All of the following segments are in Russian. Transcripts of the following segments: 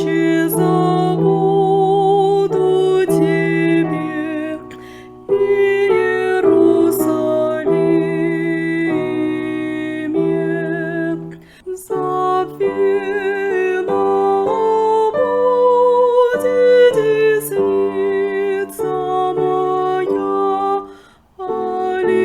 плаче забуду тебе, Иерусалиме. Забвена будет десница моя, Аллилуйя.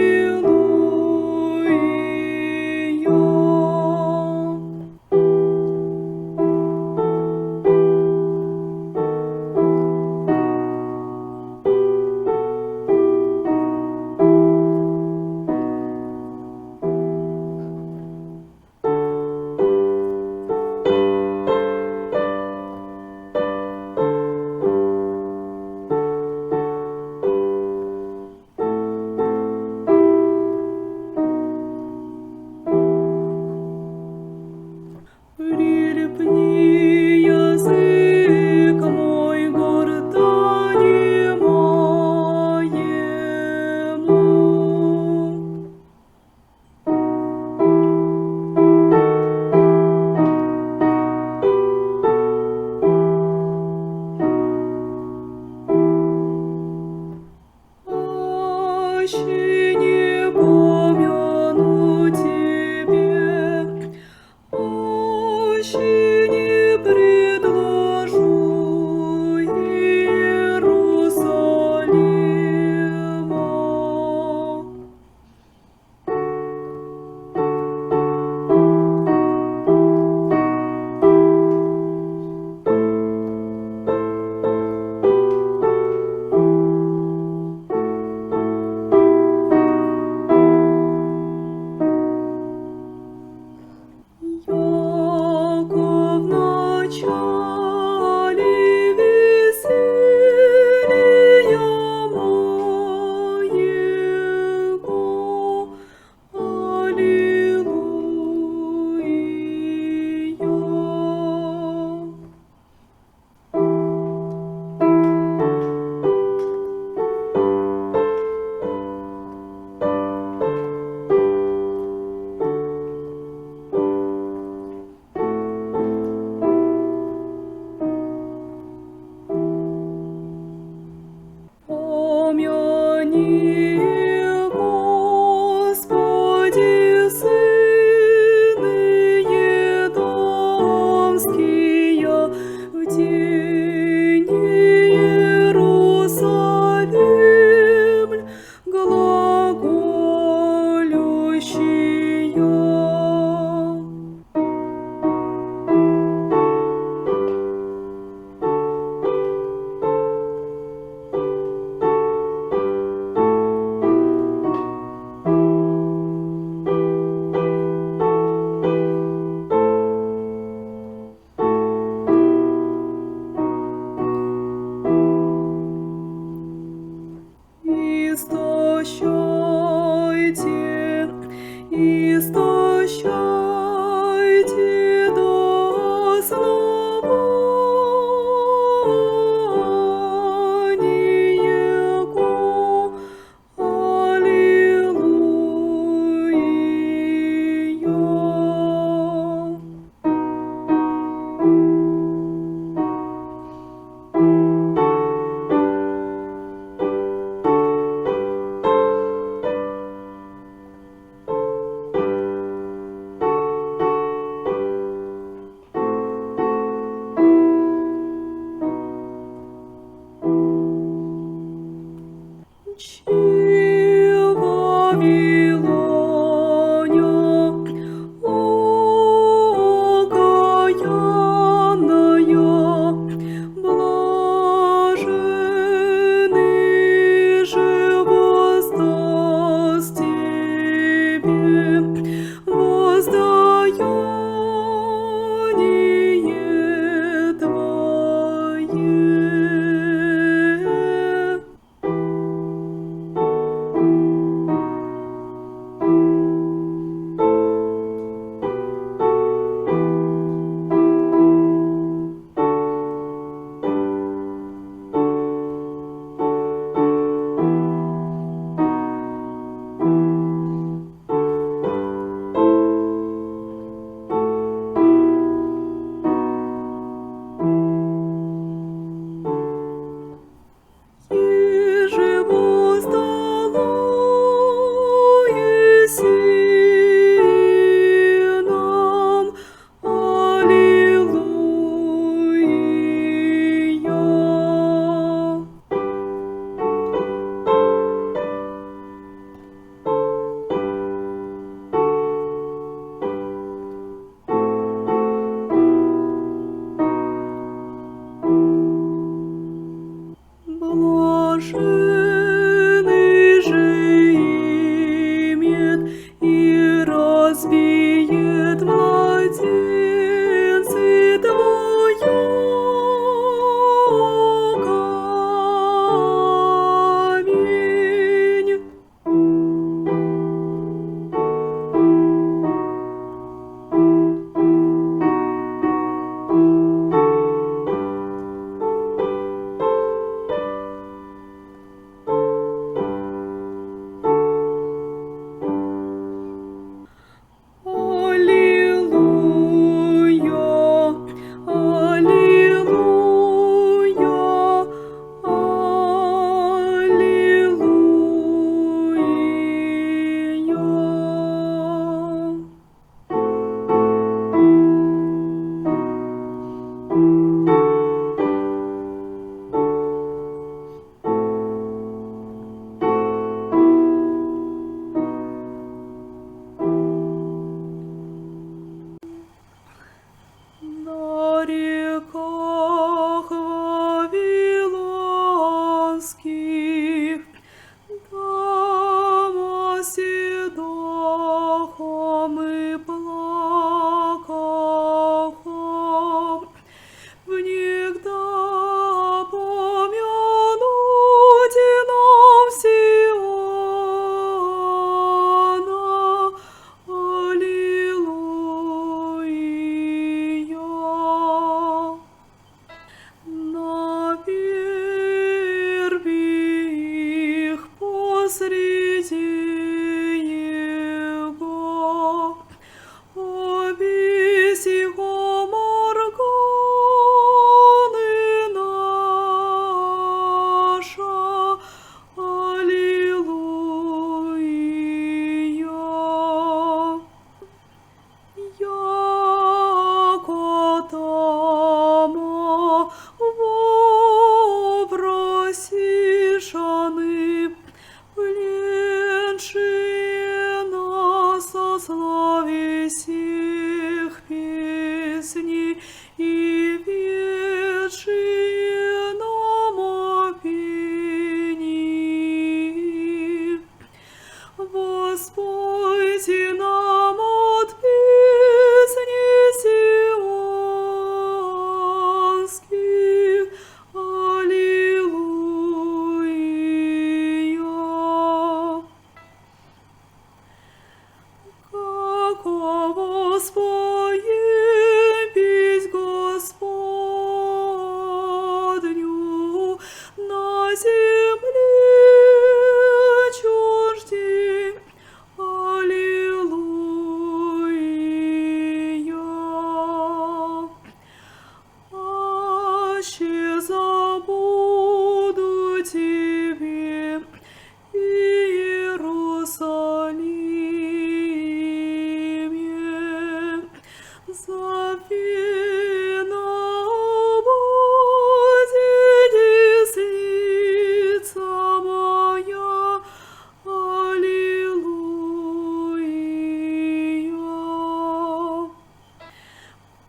вершины же имет и разбиет младенцы Твоя камень. Аллилуйя, аллилуйя, аллилуйя. На реках вавилонских, там оседахом и плакахом, в них да помянуть нам Сиона. Аллилуйя. На вербе их посреди его обесихом органы наша. Аллилуйя. Яко тамо вопросишаны, пленшие нас со славе сих песней и ведшие нам о пении. Воспойте нам от песни сионских. Аллилуйя. Каково споем песнь Господню на земле чужде. Аллилуйя. Аще забуду тебе, Иерусалиме, завина будет десница моя. Аллилуйя.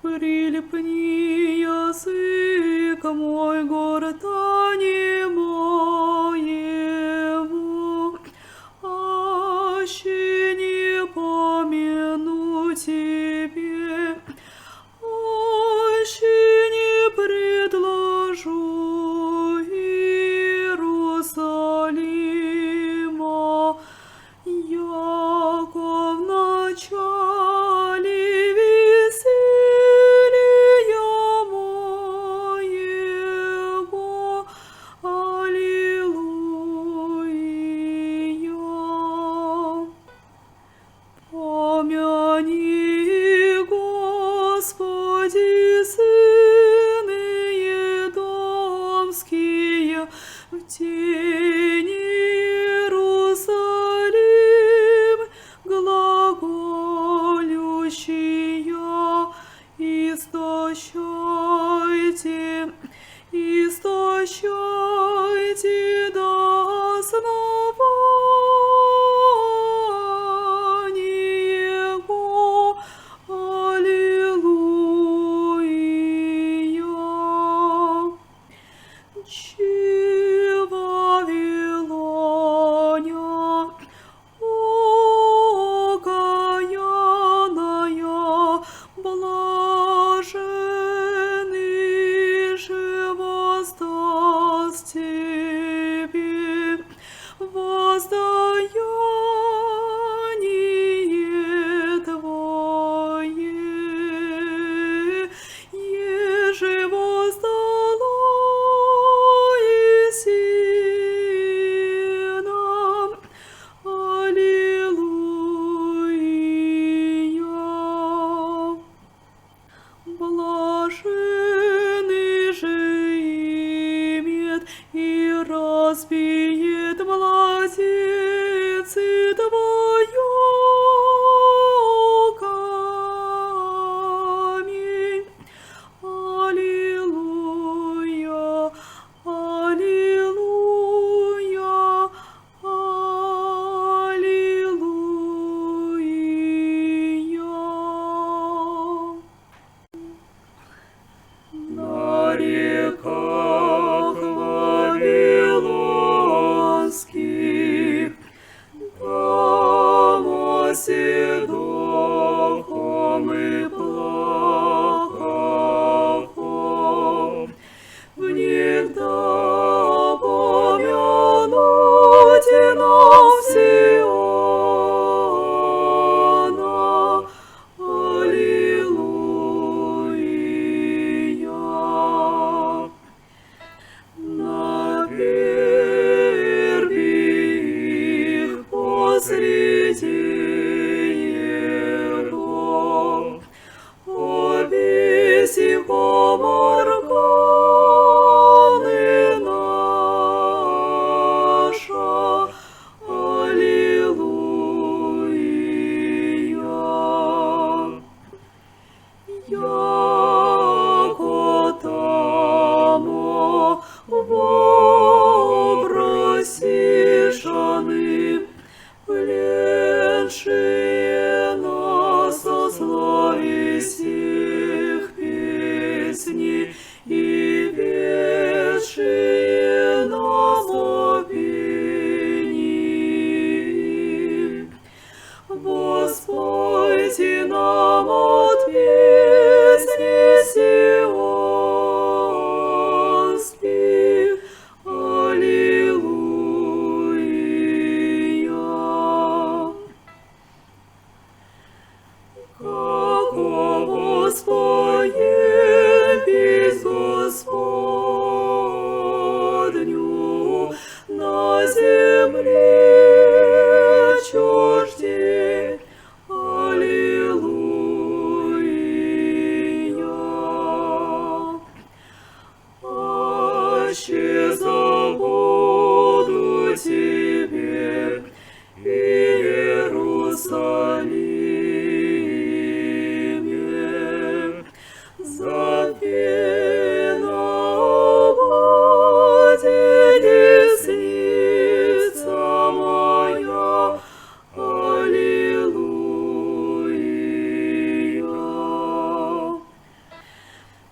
Прилипни язык мой гортани моему, аще не помяну тебе, аще не предложу Иерусалима, яко в начале веселья моего. Аллилуйя. Помяни, Господи, сыны едомские, в тени Иерусалим глаголющия. Истощайте, истощайте до основания его. Аллилуйя. Чего воспиет младенец и Твою камень. Аллилуйя, аллилуйя, аллилуйя. На реках вавилонских, там оседохом и плакахом, в них да помянуть нам Сиона. Аллилуйя. На вербе их посреди его, обесихом органы наша. Аллилуйя. Яко тамо в образе жаны, пленшие нас со славе сих песни и ведшие нас о пении. Воспойте нам от песни сионских. Аллилуйя. Каково споем песнь Господню на земле чужде. Аллилуйя. Аще забуду тебе, Иерусалиме, запинала десница моя. Аллилуйя.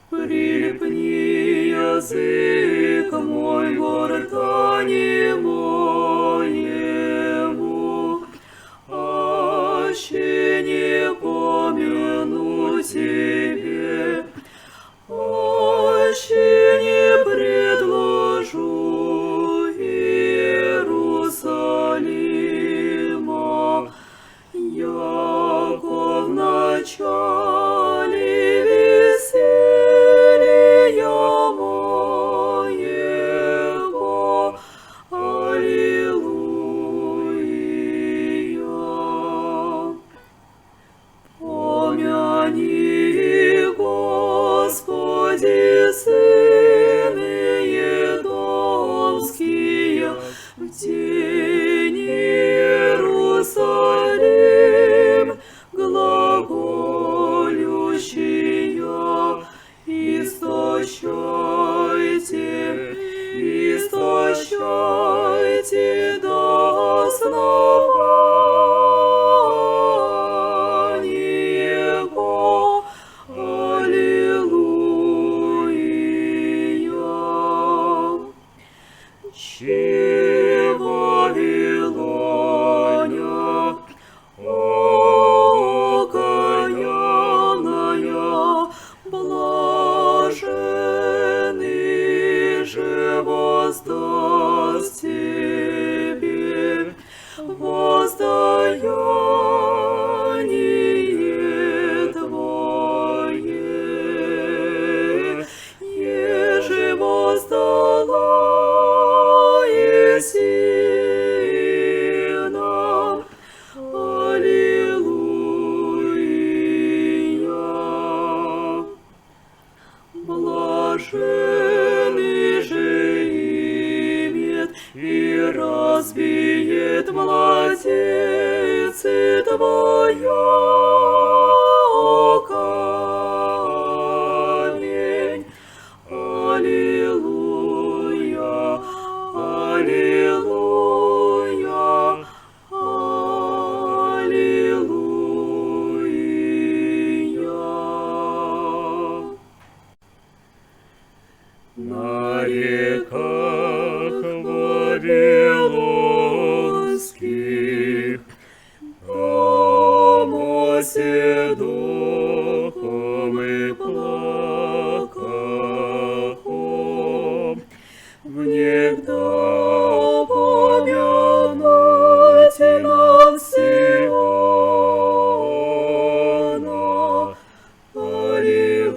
Припни язык мой гортани моему, аще не помяну тебе, аще не предложу Иерусалима, яко в начале веселья моего. Аллилуйя. Помяни, Господи, сыны едомские, в день Иерусалим глаголющия. Истощайте до основания его. Аллилуйя. Че Вавилоня, окаянная, блаженный же воздаст тебе воздаяние твое, еже воздала еси нам. Аллилуйя. Блаженный же воспиет младенец и Твоя, о камень. Аллилуйя, аллилуйя, аллилуйя. На реках вавилонских, там оседухом и плакахом, внегда помянутелям Сиона. Аллилуйя.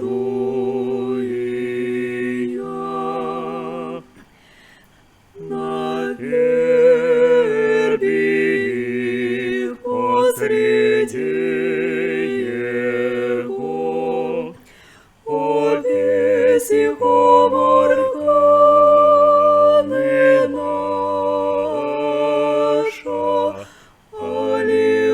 На вербе их посреди его, о весь их органы наша. Аллилуйя.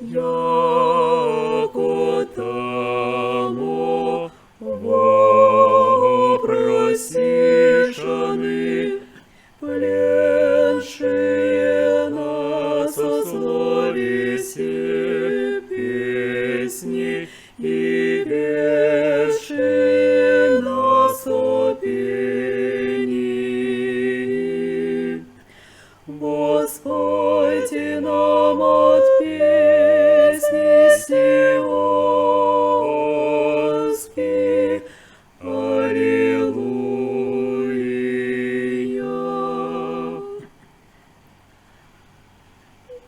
Яко тому вопросишаны, пленшие на сословие песни и вешшие на сопении. Воспойте нам от песни сионской. Аллилуйя.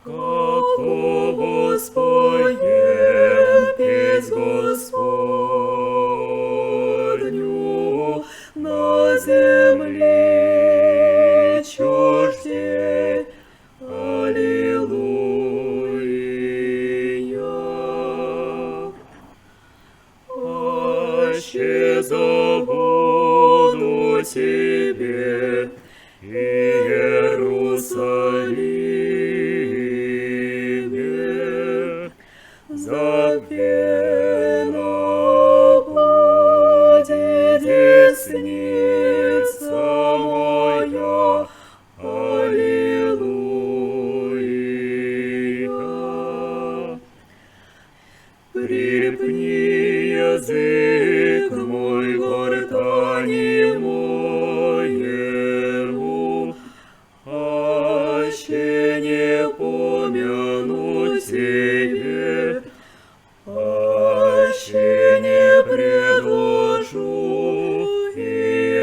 Како воспоем песнь Господню на земле чуждей. Аллилуйя. Аще забуду тебе, Иерусалиме, забвена будет десница моя. Аллилуйя. Припни язык мой гортани моему, аще не помяну тебе, аще не предложу Иерусалима,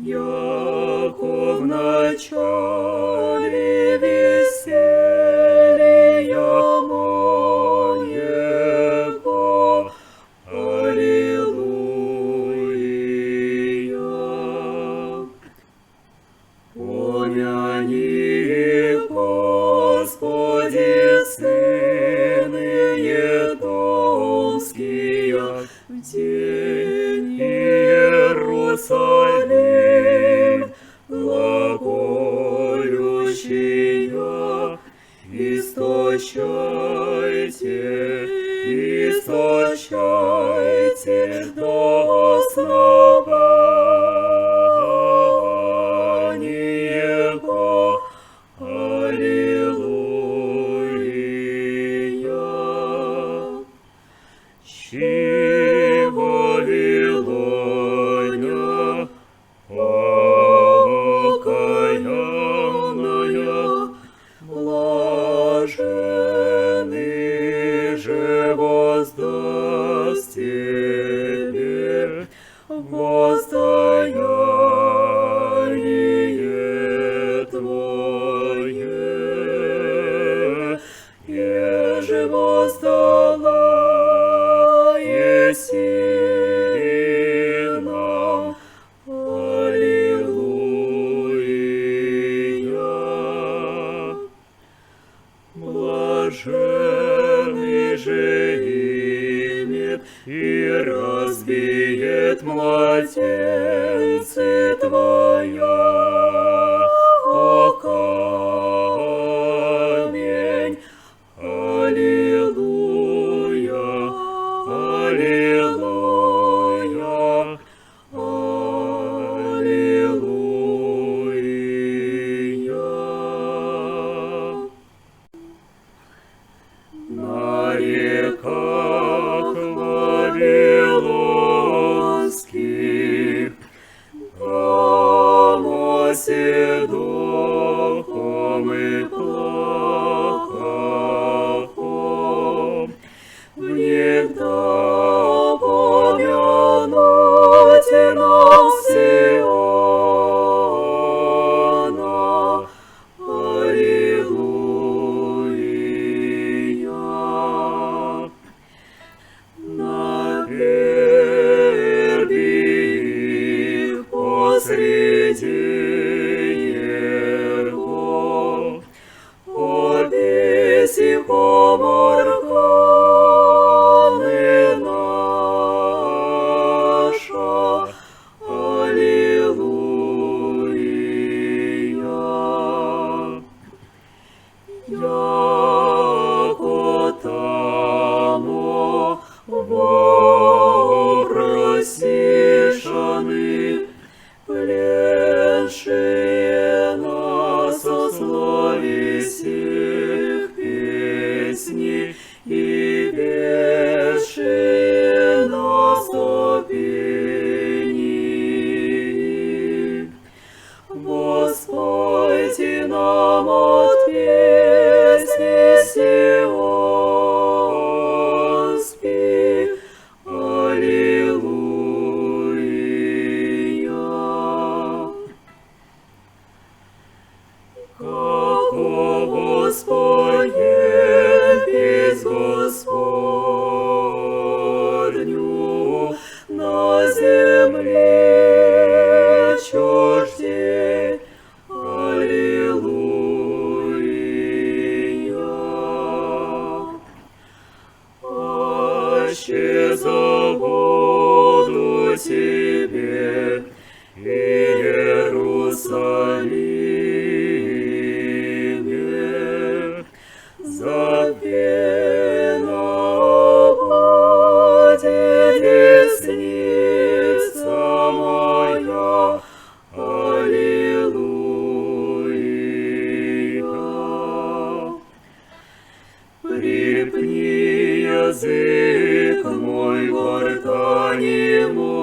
яко в начале веселья моего. Аллилуйя. Помяни, Господи, сыны едомские, в день Иерусалим глаголющие, истощайте, истощайте до основания его. Аллилуйя. Щи Вавилоня, окаянная, блаженный же воздаст тебе воздаяние твое, еже воздала еси нам. Аллилуйя. Блаженный же имет и разбиет младенцы Твоя, о камень. Аллилуйя, аллилуйя, аллилуйя. На реках вавилонских, там оседоком и плакахом, в них да помянуть нам Сиона. Аллилуйя. На вербе их посреди его, обесихом органы наша. Аллилуйя. Яко тамо вопросишаны, пленшие нас о слове сих песни и ведшие нас до пений. Воспойте нам от песни сионской. Аллилуйя. Како воспоем песнь Господню на земле чуждей. Аллилуйя. Аще забуду тебе, Иерусалиме, забвена будет десница моя. Аллилуйя. Припни язык мой гортани моему,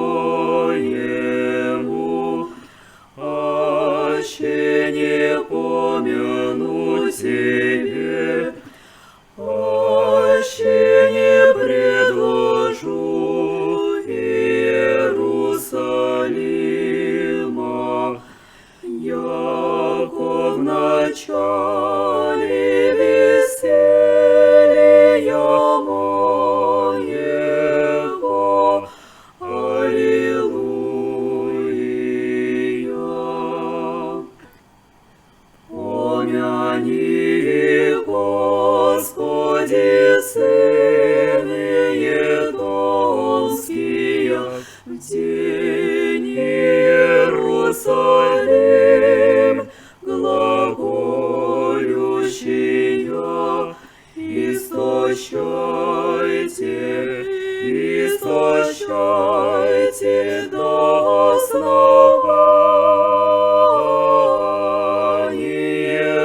аще не помяну тебе, аще не предложу Иерусалима, яко в начале веселья моего. Аллилуйя. Помяни, Господи, сыны едомские, в день Иерусалим глаголющия. Истощайте, истощайте до основания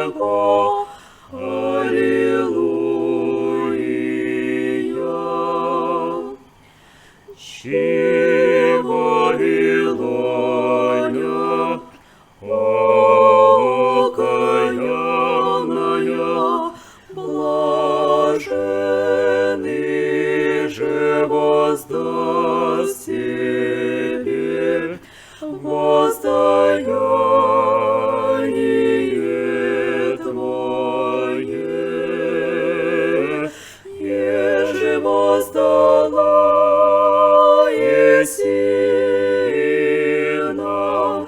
его. Аллилуйя. Щи Вавилоня, окаянная, блаженный же воздаст тебе воздаяние твое, еже воздала еси нам.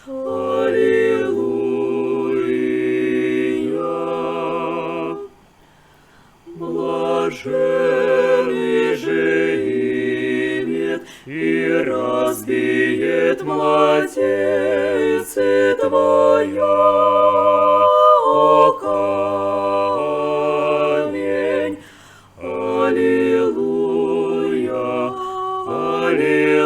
Аллилуйя. Блаженный же и разбиет младенцы Твоя, о камень. Аллилуйя, аллилуйя.